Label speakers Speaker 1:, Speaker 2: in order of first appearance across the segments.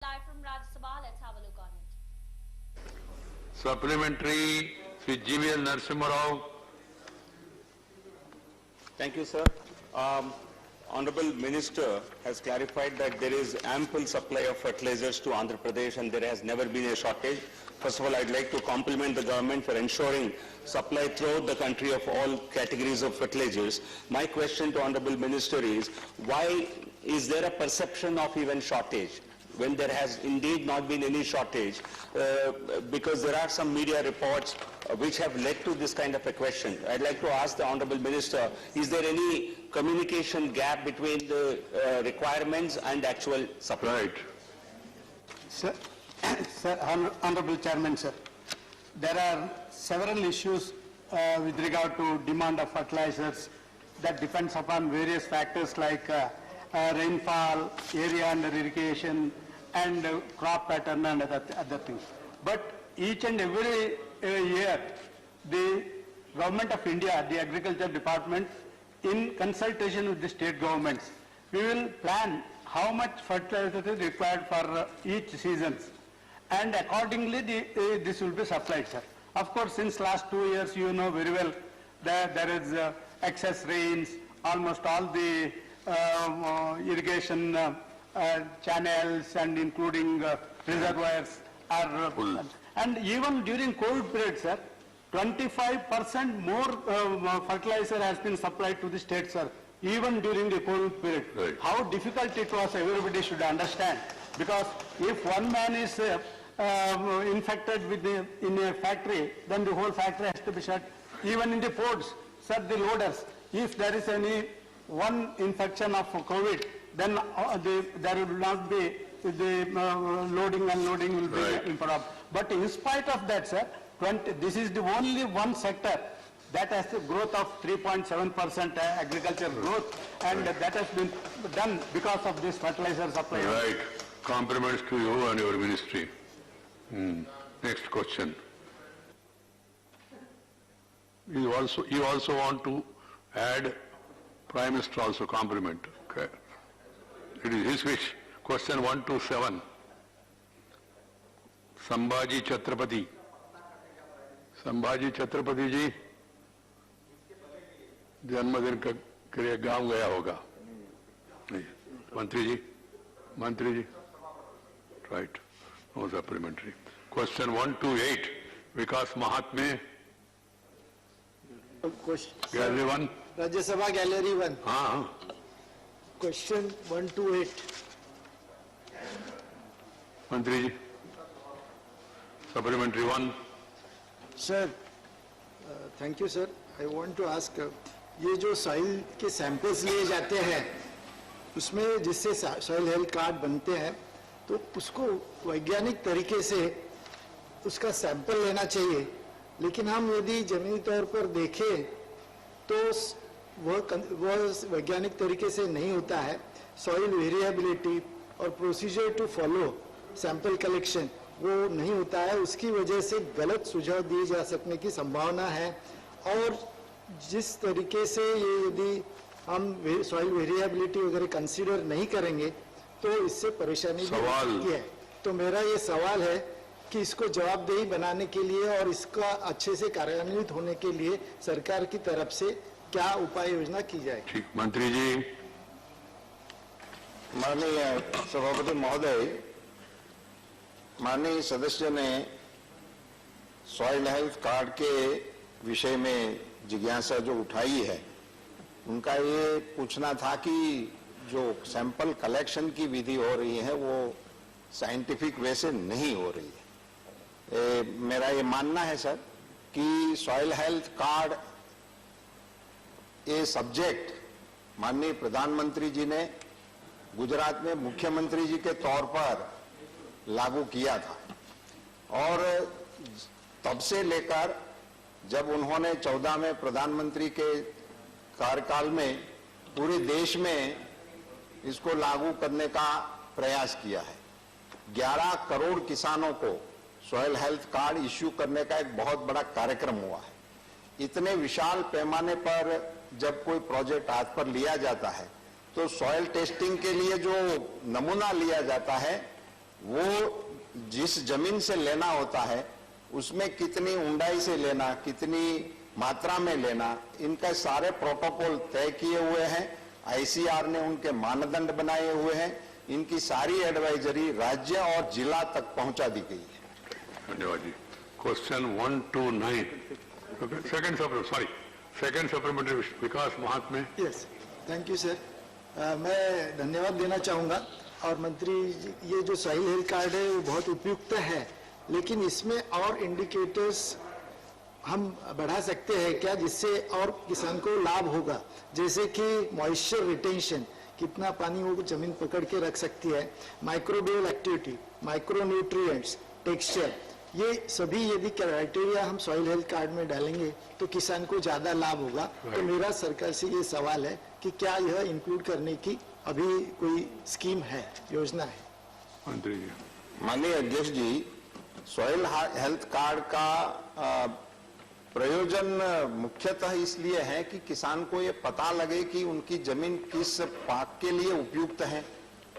Speaker 1: Live from Rajya Sabha, let's have a look on it.
Speaker 2: Supplementary, Sri GVL Narasimha Rao.
Speaker 3: Thank you, sir. Honorable Minister has clarified that there is ample supply of fertilizers to Andhra Pradesh and there has never been a shortage. First of all, I'd like to compliment the government for ensuring supply throughout the country of all categories of fertilizers. My question to Honorable Minister is, why is there a perception of even shortage when there has indeed not been any shortage? Because there are some media reports which have led to this kind of a question. I'd like to ask the Honorable Minister, is there any communication gap between the requirements and actual supply?
Speaker 2: Right.
Speaker 4: Sir, Honorable Chairman, sir, there are several issues with regard to demand of fertilizers that depends upon various factors like rainfall, area under irrigation, and crop pattern and other things. But each and every year, the Government of India, the Agriculture Department, in consultation with the state governments, we will plan how much fertilizer is required for each season, and accordingly this will be supplied, sir. Of course, since last 2 years, you know very well that there is excess rains, almost all the irrigation channels and including reservoirs are full. And even during cold period, sir, 25% more fertilizer has been supplied to the state, sir, even during the cold period.
Speaker 2: Right.
Speaker 4: How difficult it was, everybody should understand. Because if one man is infected with in a factory, then the whole factory has to be shut. Even in the ports, sir, the loaders, if there is any one infection of COVID, then there will not be the loading and unloading will be improper. But in spite of that, sir, this is the only one sector that has a growth of 3.7% agriculture growth, and that has been done because of this fertilizer supply.
Speaker 2: Right. Compliments to you and your ministry. Next question. You also want to add Prime Minister also compliment. Okay. It is his wish. Question 127. Sambhaji Chhatrapati. Sambhaji Chhatrapati जी जन्मदिन के लिए गांव गया होगा नहीं मंत्री जी right no supplementary question 128 विकास Mahatme gallery 1
Speaker 5: Rajya Sabha gallery 1
Speaker 2: हाँ
Speaker 5: question 128
Speaker 2: मंत्री जी supplementary 1
Speaker 5: sir thank you sir I want to ask ये जो सॉइल के सैंपल्स लिए जाते हैं उसमें जिससे सॉइल हेल्थ कार्ड बनते हैं तो उसको वैज्ञानिक तरीके से उसका सैंपल लेना चाहिए, लेकिन हम यदि जमीनी तौर पर देखें तो वह वैज्ञानिक तरीके से नहीं होता है। सॉइल वेरिएबिलिटी और procedure to follow sample collection वो नहीं होता है, उसकी वजह से गलत सुझाव दिए जा सकने की संभावना है। और जिस तरीके से ये यदि हम सॉइल वेरिएबिलिटी वगैरह कंसीडर नहीं करेंगे तो इससे परेशानी भी है। तो मेरा ये सवाल है कि इसको जवाबदेही बनाने के लिए और इसका अच्छे से कार्यान्वित होने के लिए सरकार की तरफ से क्या उपाय योजना की जाए।
Speaker 2: ठीक, मंत्री जी।
Speaker 6: माननीय सभापति महोदय, माननीय सदस्य ने सॉइल हेल्थ कार्ड के विषय में जिज्ञासा जो उठाई है, उनका ये पूछना था कि जो सैंपल कलेक्शन की विधि हो रही है वो साइंटिफिक वे से नहीं हो रही है। मेरा ये मानना है सर कि सॉइल हेल्थ कार्ड ये सब्जेक्ट माननीय प्रधानमंत्री जी ने गुजरात में मुख्यमंत्री जी के तौर पर लागू किया था और तब से लेकर जब उन्होंने 14 में प्रधानमंत्री के कार्यकाल में पूरे देश में इसको लागू करने का प्रयास किया है। 11 करोड़ किसानों को सॉइल हेल्थ कार्ड इश्यू करने का एक बहुत बड़ा कार्यक्रम हुआ है। इतने विशाल पैमाने पर जब कोई प्रोजेक्ट हाथ पर लिया जाता है तो सॉइल टेस्टिंग के लिए जो नमूना लिया जाता है वो जिस जमीन से लेना होता है उसमें कितनी ऊंडाई से लेना, कितनी मात्रा में लेना, इनका सारे प्रोटोकॉल तय किए हुए हैं। आईसीआर ने उनके मानदंड बनाए हुए हैं। इनकी सारी एडवाइजरी राज्य और जिला तक पहुंचा दी गई है।
Speaker 2: धन्यवाद जी। Question 1 to 9, second supplementary Vikas Mahatme.
Speaker 5: Yes, thank you sir. मैं धन्यवाद देना चाहूँगा। और मंत्री जी, ये जो सॉइल हेल्थ कार्ड है वो बहुत उपयुक्त है, लेकिन इसमें और इंडिकेटर्स हम बढ़ा सकते हैं क्या, जिससे और किसान को लाभ होगा? जैसे कि मॉइस्चर रिटेंशन, कितना पानी वो जमीन पकड़ के रख सकती है, microbial activity, micro nutrients, texture, ये सभी यदि क्राइटेरिया हम सॉइल हेल्थ कार्ड में डालेंगे तो किसान को ज्यादा लाभ होगा। तो मेरा सरकार से ये सवाल है कि क्या यह इंक्लूड करने की अभी कोई स्कीम है, योजना है?
Speaker 2: मंत्री जी।
Speaker 6: माननीय अध्यक्ष जी, सॉइल हेल्थ कार्ड का प्रयोजन मुख्यतः इसलिए है कि किसान को ये पता लगे कि उनकी जमीन किस पाक के लिए उपयुक्त है,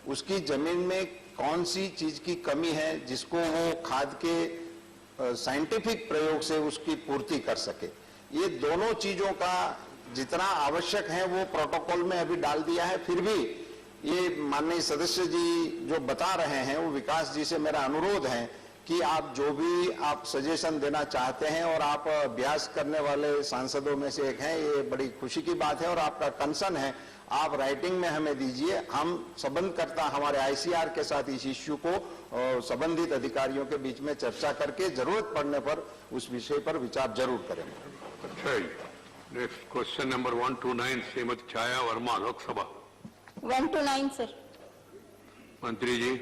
Speaker 6: उसकी जमीन में कौन सी चीज की कमी है जिसको वो खाद के साइंटिफिक प्रयोग से उसकी पूर्ति कर सके। ये दोनों चीजों का जितना आवश्यक है वो प्रोटोकॉल में अभी डाल दिया है। फिर भी ये माननीय सदस्य जी जो बता रहे हैं, वो विकास जी से मेरा अनुरोध है कि आप जो भी आप सजेशन देना चाहते हैं, और आप अभ्यास करने वाले सांसदों में से एक हैं, ये बड़ी खुशी की बात है और आपका कंसर्न है, आप राइटिंग में हमें दीजिए। हम संबंधकर्ता हमारे आईसीआर के साथ इस इश्यू को संबंधित अधिकारियों के बीच में चर्चा करके जरूरत पड़ने पर उस विषय पर विचार जरूर करेंगे।
Speaker 2: अच्छा जी। Next question number 1 to 9, Shrimati Chhaya Verma, Lok Sabha.
Speaker 1: 1 to 9 sir.
Speaker 2: मंत्री जी।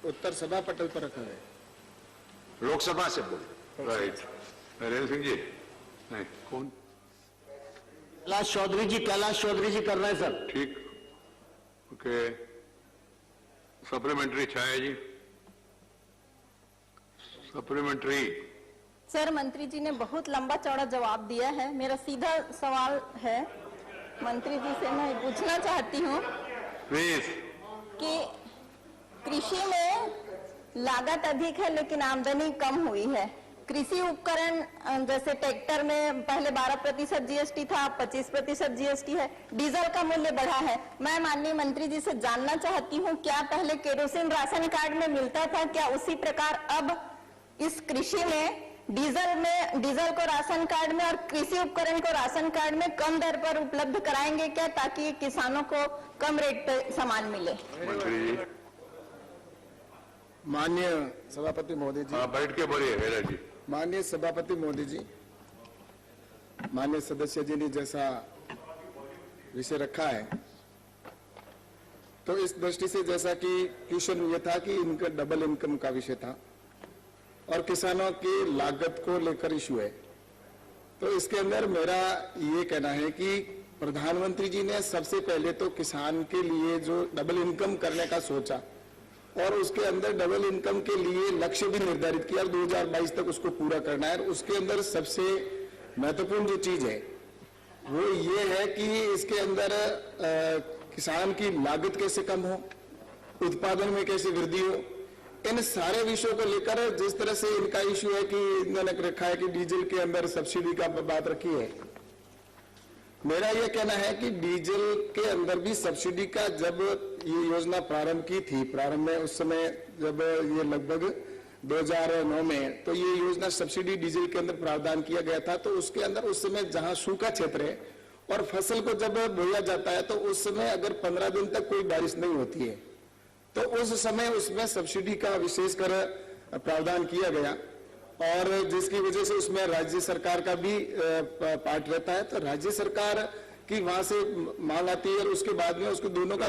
Speaker 5: उत्तर सभा पटल पर रखा है,
Speaker 6: लोकसभा से बोल।
Speaker 2: राइट। नरेंद्र सिंह जी। नहीं, कौन?
Speaker 4: कैलाश चौधरी जी कर रहे हैं सर।
Speaker 2: ठीक। ओके। सप्लीमेंट्री छाया जी। सप्लीमेंट्री।
Speaker 7: सर, मंत्री जी ने बहुत लंबा चौड़ा जवाब दिया है। मेरा सीधा सवाल है मंत्री जी से, मैं पूछना चाहती हूँ
Speaker 2: प्लीज।
Speaker 7: कि कृषि में लागत अधिक है लेकिन आमदनी कम हुई है। कृषि उपकरण जैसे ट्रैक्टर में पहले 12% जीएसटी था, 25% जीएसटी है। डीजल का मूल्य बढ़ा है। मैं माननीय मंत्री जी से जानना चाहती हूँ, क्या पहले केरोसिन राशन कार्ड में मिलता था, क्या उसी प्रकार अब इस कृषि में डीजल को राशन कार्ड में और कृषि उपकरण को राशन कार्ड में कम दर पर उपलब्ध कराएंगे क्या, ताकि किसानों को कम रेट पे सामान मिले?
Speaker 2: मंत्री जी।
Speaker 8: माननीय सभापति महोदय जी।
Speaker 2: बैठ के बोलिए मेरा जी।
Speaker 8: माननीय सभापति महोदय जी, माननीय सदस्य जी ने जैसा विषय रखा है, तो इस दृष्टि से जैसा कि क्वेश्चन ये था कि इनका डबल इनकम का विषय था और किसानों की लागत को लेकर इश्यू है, तो इसके अंदर मेरा ये कहना है कि प्रधानमंत्री जी ने सबसे पहले तो किसान के लिए जो डबल इनकम करने का सोचा और उसके अंदर डबल इनकम के लिए लक्ष्य भी निर्धारित किया, 2022 तक उसको पूरा करना है। और उसके अंदर सबसे महत्वपूर्ण जो चीज है वो ये है कि इसके अंदर किसान की लागत कैसे कम हो, उत्पादन में कैसे वृद्धि हो, इन सारे विषयों को लेकर जिस तरह से इनका इश्यू है कि इन्होंने रखा है कि डीजल के अंदर सब्सिडी का बात रखी है, मेरा यह कहना है कि डीजल के अंदर भी सब्सिडी का जब ये योजना प्रारंभ की थी, प्रारंभ में उस समय जब ये लगभग 2009 में तो ये योजना सब्सिडी डीजल के अंदर प्रावधान किया गया था, तो उसके अंदर उस समय जहां सूखा क्षेत्र है और फसल को जब बोया जाता है तो उस समय अगर 15 दिन तक कोई बारिश नहीं होती है तो उस समय उसमें सब्सिडी का विशेषकर प्रावधान किया गया और जिसकी वजह से उसमें राज्य सरकार का भी पार्ट रहता है। तो राज्य सरकार की वहां से मांग आती है और उसके बाद में उसको दोनों का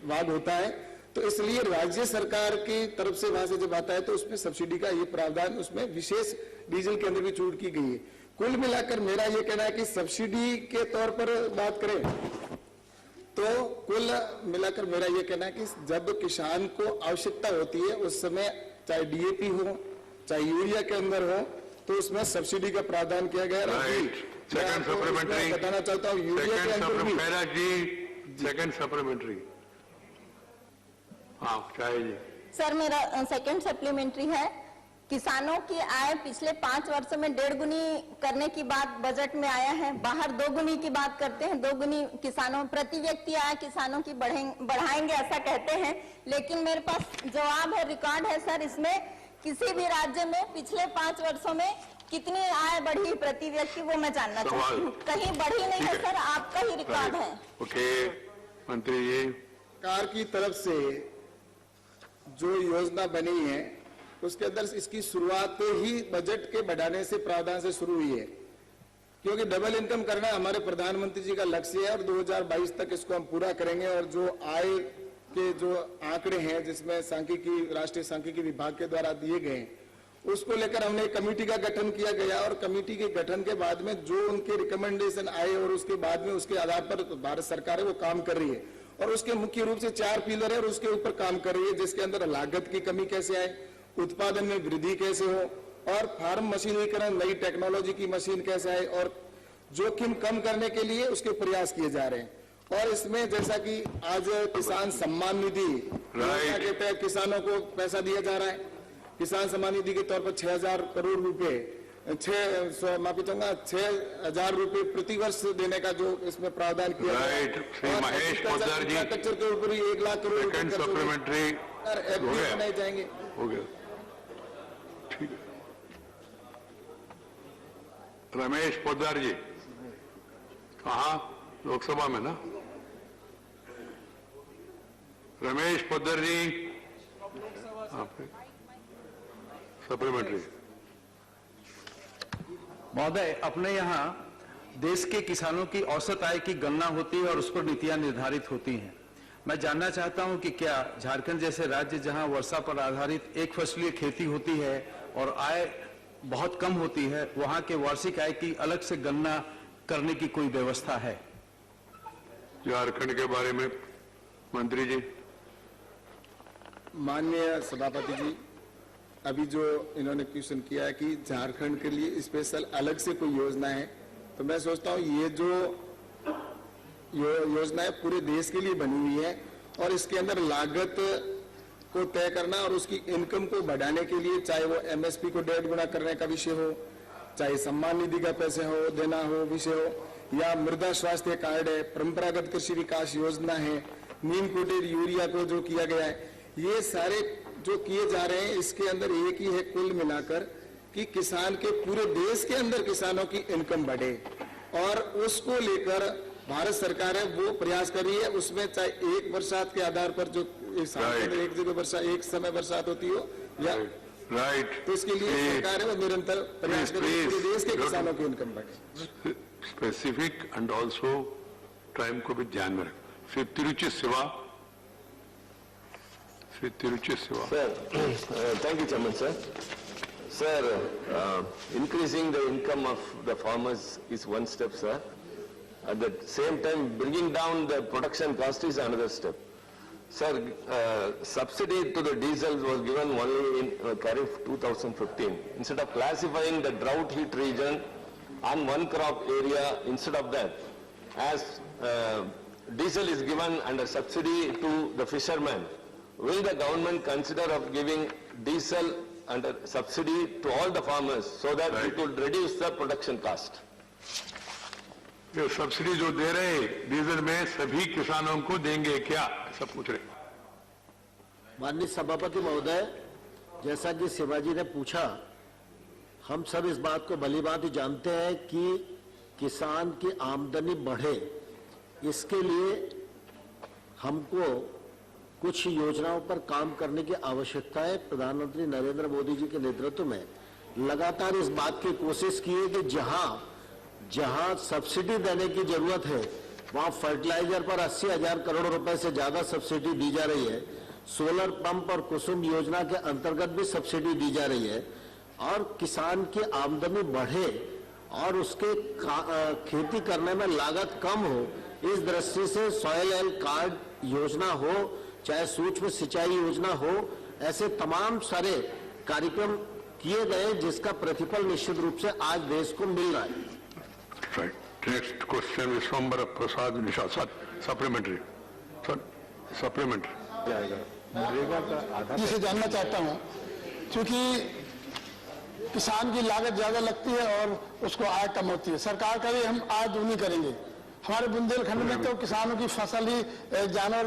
Speaker 8: भाग होता है, तो इसलिए राज्य सरकार की तरफ से वहां से जब आता है तो उसमें सब्सिडी का ये प्रावधान उसमें विशेष डीजल के अंदर भी छूट की गई है। कुल मिलाकर मेरा ये कहना है कि सब्सिडी के तौर पर बात करें तो कुल मिलाकर मेरा ये कहना है कि जब किसान को आवश्यकता होती है उस समय चाहे डीएपी हो चाहे यूरिया के अंदर हो तो उसमें सब्सिडी का प्रावधान किया गया है।
Speaker 2: सेकंड सप्लीमेंट्री
Speaker 8: बताना चाहता हूँ यूरिया के अंदर भी
Speaker 2: सेकंड सप्लीमेंट्री। हाँ चाहे जी।
Speaker 7: सर मेरा सेकंड सप्लीमेंट्री है। किसानों की आय पिछले 5 वर्षों में 1.5 गुनी करने की बात बजट में आया है। बाहर 2 गुनी की बात करते हैं, 2 गुनी किसानों प्रति व्यक्ति आय किसानों की बढ़ाएंगे ऐसा कहते हैं, लेकिन मेरे पास जवाब है, रिकॉर्ड है सर। इसमें किसी भी राज्य में पिछले 5 वर्षों में कितनी आय बढ़ी प्रति व्यक्ति, वो मैं जानना चाहती हूँ। कहीं बढ़ी नहीं है सर, आपका ही रिकॉर्ड है।
Speaker 2: ओके मंत्री जी।
Speaker 8: सरकार की तरफ से जो योजना बनी है उसके अंदर इसकी शुरुआत ही बजट के बढ़ाने से प्रावधान से शुरू हुई है, क्योंकि डबल इनकम करना हमारे प्रधानमंत्री जी का लक्ष्य है और 2022 तक इसको हम पूरा करेंगे। और जो आय के जो आंकड़े हैं जिसमें सांख्यिकी राष्ट्रीय सांख्यिकी विभाग के द्वारा दिए गए उसको लेकर हमने एक कमेटी का गठन किया गया और कमेटी के गठन के बाद में जो उनके रिकमेंडेशन आए और उसके बाद में उसके आधार पर भारत सरकार है वो काम कर रही है और उसके मुख्य रूप से 4 पिलर है और उसके ऊपर काम कर रही है, जिसके अंदर लागत की कमी कैसे आए, उत्पादन में वृद्धि कैसे हो और फार्म मशीनीकरण नई टेक्नोलॉजी की मशीन कैसे आए और जोखिम कम करने के लिए उसके प्रयास किए जा रहे हैं। और इसमें जैसा कि आज किसान सम्मान निधि योजना के तहत किसानों को पैसा दिया जा रहा है। किसान सम्मान निधि के तौर पर 6,000 करोड़ रुपए 6,000 रुपए प्रति वर्ष देने का जो इसमें प्रावधान किया
Speaker 2: श्री महेश पोद्दार जी
Speaker 8: कच्चर के ऊपर 1 लाख करोड़
Speaker 2: सेकंड सप्लीमेंट्री
Speaker 8: बनाए जाएंगे।
Speaker 2: हो गया, ठीक है। रमेश पोद्दार जी कहाँ? लोकसभा में ना? रमेश पोद्दार जी सप्लीमेंट्री।
Speaker 9: महोदय, अपने यहाँ देश के किसानों की औसत आय की गणना होती है और उस पर नीतियां निर्धारित होती हैं। मैं जानना चाहता हूं कि क्या झारखंड जैसे राज्य जहां वर्षा पर आधारित एक फसलीय खेती होती है और आय बहुत कम होती है, वहां के वार्षिक आय की अलग से गणना करने की कोई व्यवस्था है?
Speaker 2: झारखंड के बारे में मंत्री जी।
Speaker 8: माननीय सभापति जी, अभी जो इन्होंने क्वेश्चन किया है कि झारखंड के लिए स्पेशल अलग से कोई योजना है, तो मैं सोचता हूँ ये जो योजना है पूरे देश के लिए बनी हुई है और इसके अंदर लागत को तय करना और उसकी इनकम को बढ़ाने के लिए, चाहे वो एमएसपी को 1.5 गुना करने का विषय हो, चाहे सम्मान निधि का पैसे हो देना हो विषय हो, या मृदा स्वास्थ्य कार्ड है, परंपरागत कृषि विकास योजना है, नीम कोटेड यूरिया को जो किया गया है, ये सारे जो किए जा रहे हैं इसके अंदर एक ही है कुल मिलाकर कि किसान के पूरे देश के अंदर किसानों की इनकम बढ़े और उसको लेकर भारत सरकार है वो प्रयास कर रही है। उसमें चाहे एक बरसात के आधार पर जो एक जगह एक समय बरसात होती हो या तो इसके लिए सरकार है वो निरंतर प्रयास कर रही है पूरे देश के किसानों की इनकम बढ़े।
Speaker 2: स्पेसिफिक एंड ऑल्सो टाइम को भी ध्यान में रखें। फिर तिरुचि सेवा
Speaker 10: Sir, thank you, Chairman, sir. Sir, increasing the income of the farmers is one step, sir. At the same time, bringing down the production cost is another step. Sir, subsidy to the diesel was given only in Kharif 2015. Instead of classifying the drought hit region on one crop area, instead of that, as diesel is given under subsidy to the fishermen, will the government consider of giving diesel under subsidy to all the farmers so that it will reduce the production cost?
Speaker 2: ये subsidy जो दे रहे diesel में सभी किसानों को देंगे क्या, ऐसा पूछ रहे।
Speaker 11: माननीय सभापति महोदय, जैसा कि शिवाजी ने पूछा, हम सब इस बात को भली भांति जानते हैं कि किसान की आमदनी बढ़े, इसके लिए हमको कुछ योजनाओं पर काम करने की आवश्यकता है। प्रधानमंत्री नरेंद्र मोदी जी के नेतृत्व में लगातार इस बात की कोशिश की है कि जहां सब्सिडी देने की जरूरत है वहां फर्टिलाइजर पर 80,000 करोड़ रुपए से ज्यादा सब्सिडी दी जा रही है। सोलर पंप और कुसुम योजना के अंतर्गत भी सब्सिडी दी जा रही है और किसान की आमदनी बढ़े और उसके खेती करने में लागत कम हो, इस दृष्टि से सॉइल हेल्थ कार्ड योजना हो, चाहे सूक्ष्म सिंचाई योजना हो, ऐसे तमाम सारे कार्यक्रम किए गए जिसका प्रतिफल निश्चित रूप से आज देश को मिल रहा है।
Speaker 2: नेक्स्ट क्वेश्चन विश्वम्बर प्रसाद निशा सप्लीमेंट्री। सप्लीमेंट्री
Speaker 8: जिसे जानना चाहता हूं, क्योंकि किसान की लागत ज्यादा लगती है और उसको आय कम होती है। सरकार करे हम आय दूनी करेंगे। हमारे बुंदेलखंड में तो किसानों की फसल ही जानवर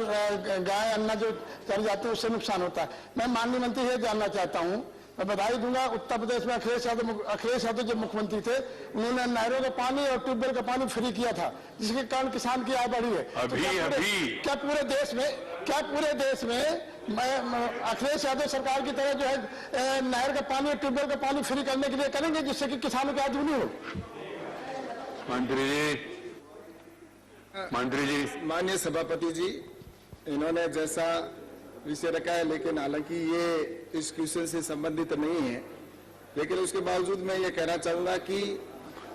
Speaker 8: गाय अन्ना जो चल जाते हैं उससे नुकसान होता है। मैं माननीय मंत्री से जानना चाहता हूं, मैं बधाई दूंगा, उत्तर प्रदेश में अखिलेश यादव जब मुख्यमंत्री थे उन्होंने नहरों का पानी और ट्यूबवेल का पानी फ्री किया था, जिसके कारण किसान की आय बढ़ी है। क्या पूरे देश में अखिलेश यादव सरकार की तरह जो है नहर का पानी और ट्यूबवेल का पानी फ्री करने के लिए करेंगे, जिससे कि किसानों की आय दूनी हो?
Speaker 2: मंत्री जी,
Speaker 8: माननीय सभापति जी, इन्होंने जैसा विषय रखा है, लेकिन हालांकि ये इस क्वेश्चन से संबंधित नहीं है, लेकिन उसके बावजूद मैं ये कहना चाहूंगा कि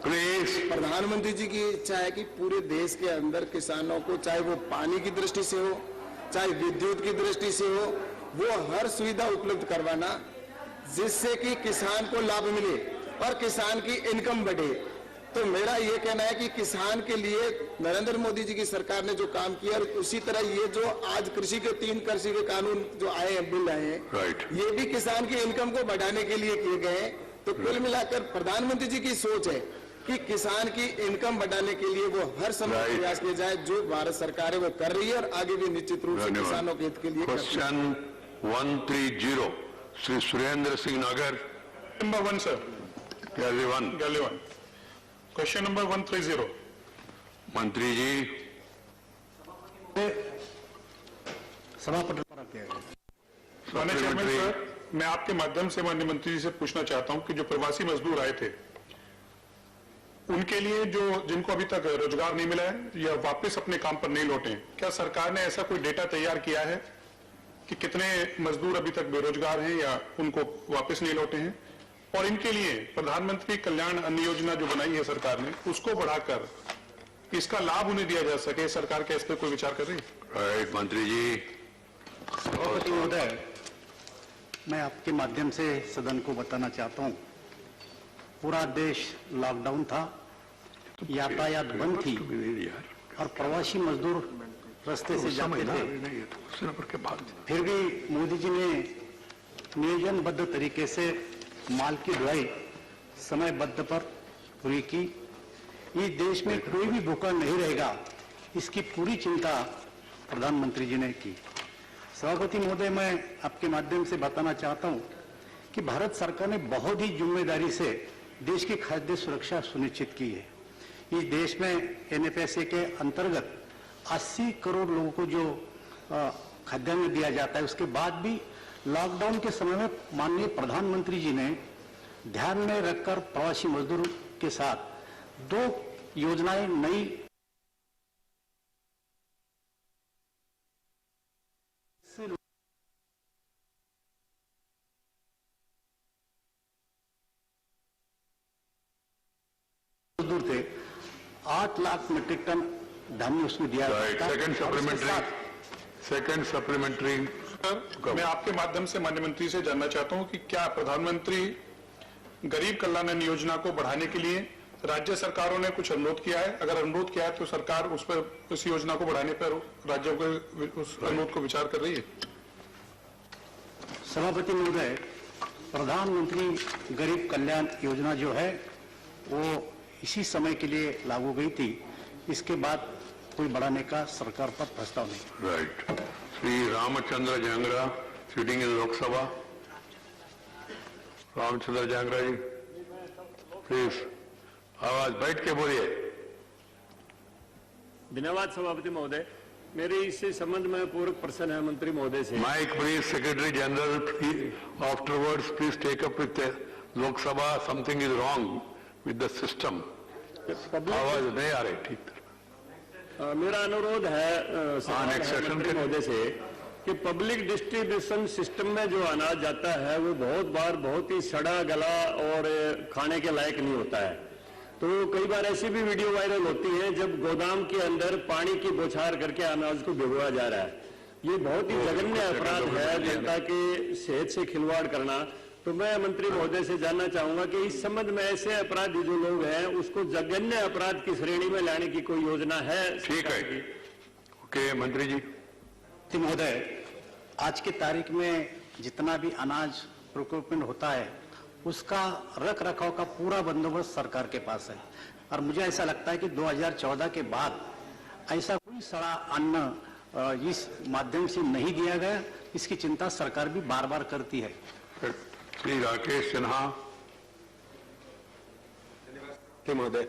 Speaker 8: प्रधानमंत्री जी की इच्छा है कि पूरे देश के अंदर किसानों को, चाहे वो पानी की दृष्टि से हो, चाहे विद्युत की दृष्टि से हो, वो हर सुविधा उपलब्ध करवाना, जिससे कि किसान को लाभ मिले और किसान की इनकम बढ़े। तो मेरा ये कहना है कि किसान के लिए नरेंद्र मोदी जी की सरकार ने जो काम किया, उसी तरह ये जो आज कृषि के 3 कृषि के कानून जो आए हैं, बिल आए हैं, ये भी किसान की इनकम को बढ़ाने के लिए किए गए हैं। तो कुल मिलाकर प्रधानमंत्री जी की सोच है कि किसान की इनकम बढ़ाने के लिए वो हर समय प्रयास किया जाए, जो भारत सरकार है वो कर रही है और आगे भी निश्चित रूप से किसानों के हित के लिए।
Speaker 2: Question 130 Shri Surendra Singh Nagar.
Speaker 12: Number 1 sir.
Speaker 2: गैलीवन।
Speaker 12: Question number 130।
Speaker 2: मंत्री जी,
Speaker 12: माननीय चेयरमैन सर, मैं आपके माध्यम से माननीय मंत्री जी से पूछना चाहता हूं कि जो प्रवासी मजदूर आए थे उनके लिए जिनको अभी तक रोजगार नहीं मिला है या वापस अपने काम पर नहीं लौटे, क्या सरकार ने ऐसा कोई डेटा तैयार किया है कि कितने मजदूर अभी तक बेरोजगार हैं या उनको वापस नहीं लौटे हैं? और इनके लिए प्रधानमंत्री कल्याण अन्न योजना जो बनाई है सरकार ने, उसको बढ़ाकर इसका लाभ उन्हें दिया जा सके, सरकार क्या इस पर कोई विचार कर रही है?
Speaker 2: मंत्री जी।
Speaker 4: सभापति महोदय, मैं आपके माध्यम से सदन को बताना चाहता हूं, पूरा देश लॉकडाउन था, यातायात बंद थी और प्रवासी मजदूर रास्ते से जाते थे, फिर भी मोदी जी ने नियोजनबद्ध तरीके से माल की ढुलाई समयबद्ध पर पूरी की। इस देश में कोई भी भूखा नहीं रहेगा, इसकी पूरी चिंता प्रधानमंत्री जी ने की। सभापति महोदय, मैं आपके माध्यम से बताना चाहता हूं कि भारत सरकार ने बहुत ही जिम्मेदारी से देश की खाद्य सुरक्षा सुनिश्चित की है। इस देश में एनएफएसए के अंतर्गत 80 करोड़ लोगों को जो खाद्यान्न दिया जाता है, उसके बाद भी लॉकडाउन के समय में माननीय प्रधानमंत्री जी ने ध्यान में रखकर प्रवासी मजदूर के साथ 2 योजनाएं नई मजदूर थे, 8 लाख मीट्रिक टन धान्य उसमें दिया गया।
Speaker 2: Second supplementary.
Speaker 12: मैं आपके माध्यम से माननीय मंत्री से जानना चाहता हूं कि क्या प्रधानमंत्री गरीब कल्याण अन्न योजना को बढ़ाने के लिए राज्य सरकारों ने कुछ अनुरोध किया है? अगर अनुरोध किया है तो सरकार उस योजना को बढ़ाने पर राज्यों के उस अनुरोध को विचार कर रही है?
Speaker 4: सभापति महोदय, प्रधानमंत्री गरीब कल्याण योजना जो है वो इसी समय के लिए लागू गई थी, इसके बाद कोई बढ़ाने का सरकार पर प्रस्ताव नहीं।
Speaker 2: Right. Shri Ramchandra Jangra, sitting in Lok Sabha. Ramchandra Jangra ji, please आवाज बैठ के बोलिए।
Speaker 13: धन्यवाद सभापति महोदय, मेरे इस संबंध में पूरक प्रश्न है मंत्री महोदय से।
Speaker 2: Mike please, secretary general afterwards please take up with Lok Sabha, something is wrong with the system. आवाज नहीं आ रही ठीक।
Speaker 13: मेरा अनुरोध है मंत्री महोदय से कि पब्लिक डिस्ट्रीब्यूशन सिस्टम में जो अनाज जाता है वो बहुत बार बहुत ही सड़ा गला और खाने के लायक नहीं होता है। तो कई बार ऐसी भी वीडियो वायरल होती है जब गोदाम के अंदर पानी की बौछार करके अनाज को भिगोया जा रहा है। ये बहुत ही जघन्य अपराध है, जनता के सेहत से खिलवाड़ करना। तो मैं मंत्री महोदय से जानना चाहूंगा कि इस संबंध में ऐसे अपराधी जो लोग हैं उसको जघन्य अपराध की श्रेणी में लाने की कोई योजना है?
Speaker 2: ठीक है, ओके मंत्री जी।
Speaker 4: महोदय, आज की तारीख में जितना भी अनाज प्रोक्योरमेंट होता है उसका रख रखाव का पूरा बंदोबस्त सरकार के पास है और मुझे ऐसा लगता है कि 2014 के बाद ऐसा कोई सड़ा अन्न इस माध्यम से नहीं दिया गया। इसकी चिंता सरकार भी बार बार करती है।
Speaker 2: श्री राकेश सिन्हा।
Speaker 14: महोदय,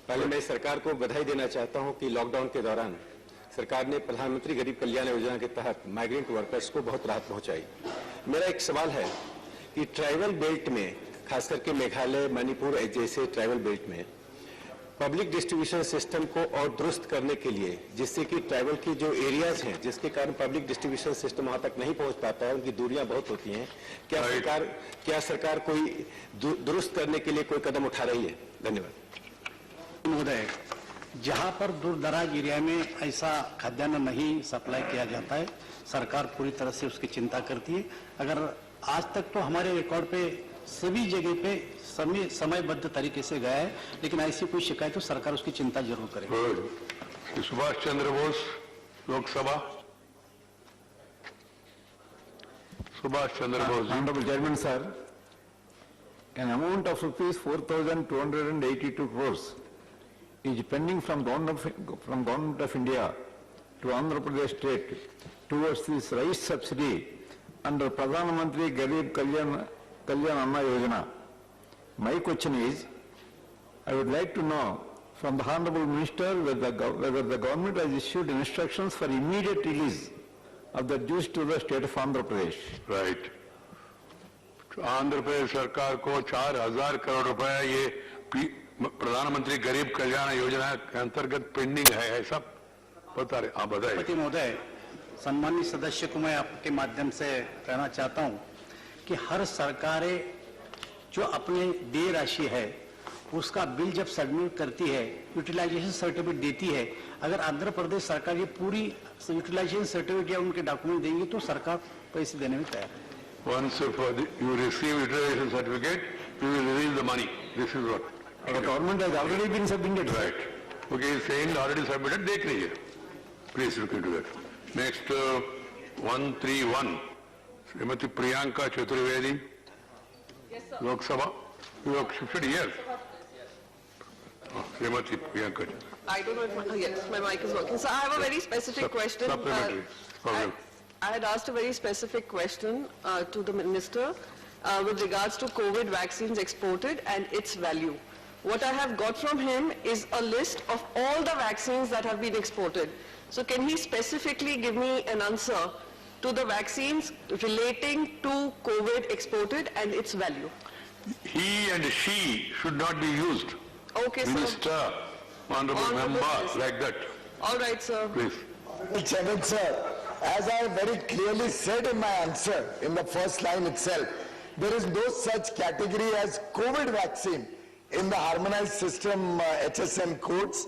Speaker 14: पहले मैं सरकार को बधाई देना चाहता हूं कि लॉकडाउन के दौरान सरकार ने प्रधानमंत्री गरीब कल्याण योजना के तहत माइग्रेंट वर्कर्स को बहुत राहत पहुंचाई। मेरा एक सवाल है कि ट्राइबल बेल्ट में, खास करके मेघालय, मणिपुर जैसे ट्राइबल बेल्ट में पब्लिक डिस्ट्रीब्यूशन सिस्टम को और दुरुस्त करने के लिए, जिससे कि ट्राइबल की जो एरियाज हैं जिसके कारण पब्लिक डिस्ट्रीब्यूशन सिस्टम वहां तक नहीं पहुंच पाता है, उनकी दूरियां बहुत होती हैं, क्या सरकार कोई दुरुस्त करने के लिए कोई कदम उठा रही है? धन्यवाद।
Speaker 4: महोदय, जहां पर दूर दराज एरिया में ऐसा खाद्यान्न नहीं सप्लाई किया जाता है, सरकार पूरी तरह से उसकी चिंता करती है। अगर आज तक तो हमारे रिकॉर्ड पे सभी जगह पे समयबद्ध तरीके से गया है, लेकिन ऐसी कोई शिकायत तो सरकार उसकी चिंता जरूर करेगी।
Speaker 2: Subhash Chandra Bose, Lok Sabha. Subhash Chandra Bose.
Speaker 15: Honorable Chairman, sir, an amount of rupees 4,282 crores is pending from Government of India to Andhra Pradesh state towards this rice subsidy under Pradhan Mantri Garib Kalyan Anna Yojana. My question is, I would like to know from the Honorable Minister whether the government has issued instructions for immediate release of the dues to the state of Andhra Pradesh.
Speaker 2: Right. Andhra Pradesh सरकार को 4,000 करोड़ रुपया ये प्रधानमंत्री गरीब कल्याण योजना के अंतर्गत pending है, ऐसा बता रहे। आप बताइए।
Speaker 4: महोदय, सम्मानित सदस्य को मैं आपके माध्यम से कहना चाहता हूं कि हर सरकारें जो अपने देय राशि है उसका बिल जब सबमिट करती है, यूटिलाइजेशन सर्टिफिकेट देती है, अगर आंध्र प्रदेश सरकार ये पूरी यूटिलाइजेशन सर्टिफिकेट या उनके डॉक्यूमेंट देंगे तो सरकार पैसे देने में तैयार है।
Speaker 2: Once you receive utilization certificate, you will release the money. This is what.
Speaker 15: The government has already been submitted.
Speaker 2: Right. Okay, he's saying already submitted. देख लीजिए. Please look into that. Next, 131. Srimati Priyanka Chaturvedi.
Speaker 16: Yes, sir.
Speaker 2: Lok Sabha. You have shifted here. Srimati Priyanka.
Speaker 16: I don't know if yes, my mic is working. So I have a very specific question.
Speaker 2: Supplementary.
Speaker 16: I had asked a very specific question to the minister with regards to COVID vaccines exported and its value. What I have got from him is a list of all the vaccines that have been exported. So can he specifically give me an answer to the vaccines relating to COVID exported and its value?
Speaker 2: He and she should not be used.
Speaker 16: Okay, sir.
Speaker 2: Minister, honorable member, like that.
Speaker 16: All right, sir.
Speaker 2: Please.
Speaker 5: Chairman, sir, as I very clearly said in my answer in the first line itself, there is no such category as COVID vaccine in the harmonized system HSN codes,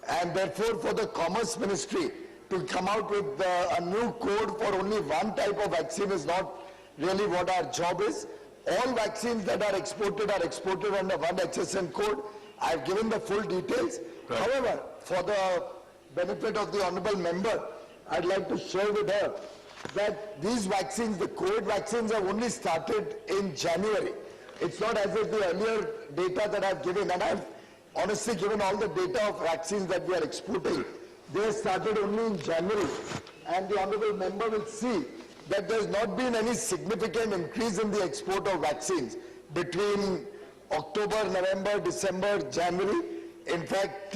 Speaker 5: and therefore for the Commerce Ministry to come out with a new code for only one type of vaccine is not really what our job is. All vaccines that are exported under one HSN code. I've given the full details. Right. However, for the benefit of the honorable member, I'd like to share with her that these vaccines, the COVID vaccines, have only started in January. It's not as if the earlier data that I've given, and I've honestly given all the data of vaccines that we are exporting, they started only in January. And the honorable member will see that there's not been any significant increase in the export of vaccines between October, November, December, January. In fact,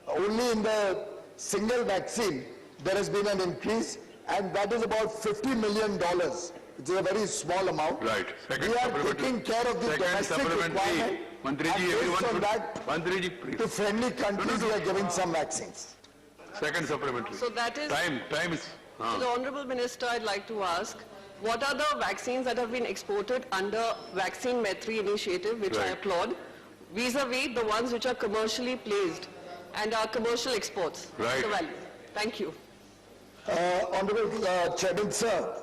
Speaker 5: only in the single vaccine, there has been an increase, and that is about $50 million. It's a very small amount.
Speaker 2: Right.
Speaker 5: We are taking care of the domestic requirement, and based on that, to friendly countries, we are giving some vaccines.
Speaker 2: Second supplementary.
Speaker 16: So that is...
Speaker 2: Time is...
Speaker 16: To the Honorable Minister, I'd like to ask, what are the vaccines that have been exported under Vaccine Maitri initiative, which I applaud, vis-a-vis the ones which are commercially placed and are commercial exports?
Speaker 5: Right.
Speaker 16: The value. Thank you.
Speaker 5: Honorable Chairman, sir,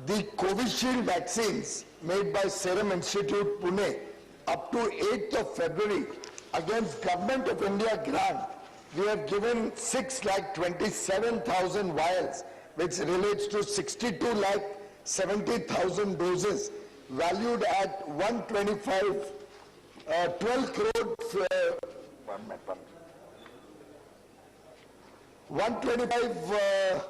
Speaker 5: the Covishield vaccines made by Serum Institute, Pune, up to 8th of February, against Government of India grant, we have given 6,27,000 vials which relates to 62 lakh 70,000 doses valued at 12 crore 125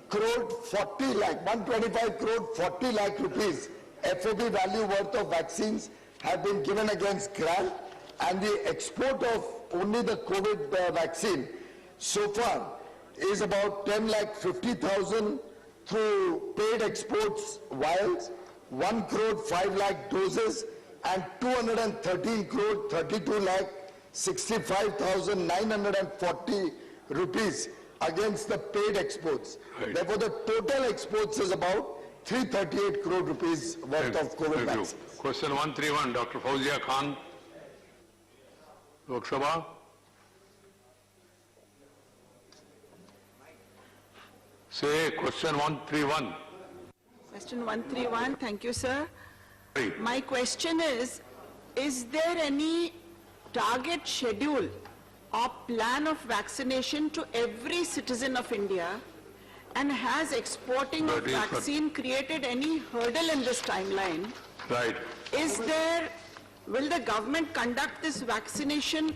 Speaker 5: crore 40 lakh 125 crore 40 lakh rupees FOB value worth of vaccines have been given against grant, and the export of only the COVID vaccine so far is about 10 lakh 50,000 through paid exports vials, 1 crore 5 lakh doses, and 213 crore 32 lakh 65,940 rupees against the paid exports.
Speaker 2: Right.
Speaker 5: Therefore, the total exports is about 338 crore rupees worth of COVID
Speaker 2: Thank you.
Speaker 5: vaccines.
Speaker 2: Question 131, Dr. Fauzia Khan, Lok Sabha. Say question 131.
Speaker 17: Question 131, thank you, sir.
Speaker 2: Sorry.
Speaker 17: My question is there any target schedule or plan of vaccination to every citizen of India? And has exporting of
Speaker 2: That is what-
Speaker 17: vaccine created any hurdle in this timeline?
Speaker 2: Right.
Speaker 17: Will the government conduct this vaccination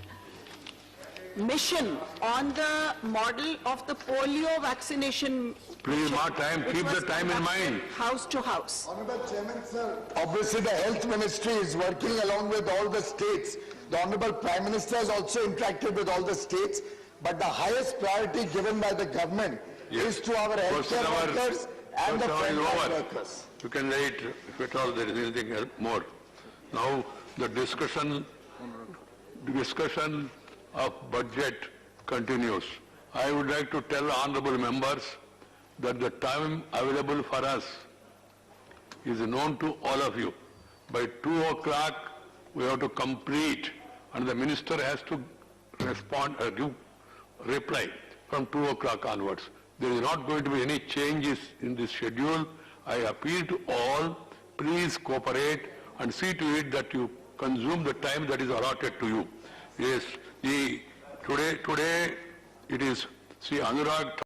Speaker 17: mission on the model of the polio vaccination?
Speaker 2: Please, mark time,
Speaker 17: which
Speaker 2: keep the
Speaker 17: was
Speaker 2: time in mind.
Speaker 17: House to house.
Speaker 5: Honorable Chairman, sir. Obviously, the Health Ministry is working along with all the states. The Honorable Prime Minister has also interacted with all the states, but the highest priority given by the government is to our healthcare workers and the frontline workers.
Speaker 2: You can wait if at all there is anything more. Now, the discussion of budget continues. I would like to tell honorable members that the time available for us is known to all of you. By 2 o'clock, we have to complete, and the minister has to respond, give reply from 2 o'clock onwards. There is not going to be any changes in this schedule. I appeal to all, please cooperate and see to it that you consume the time that is allotted to you. Yes, today it is, see, Anurag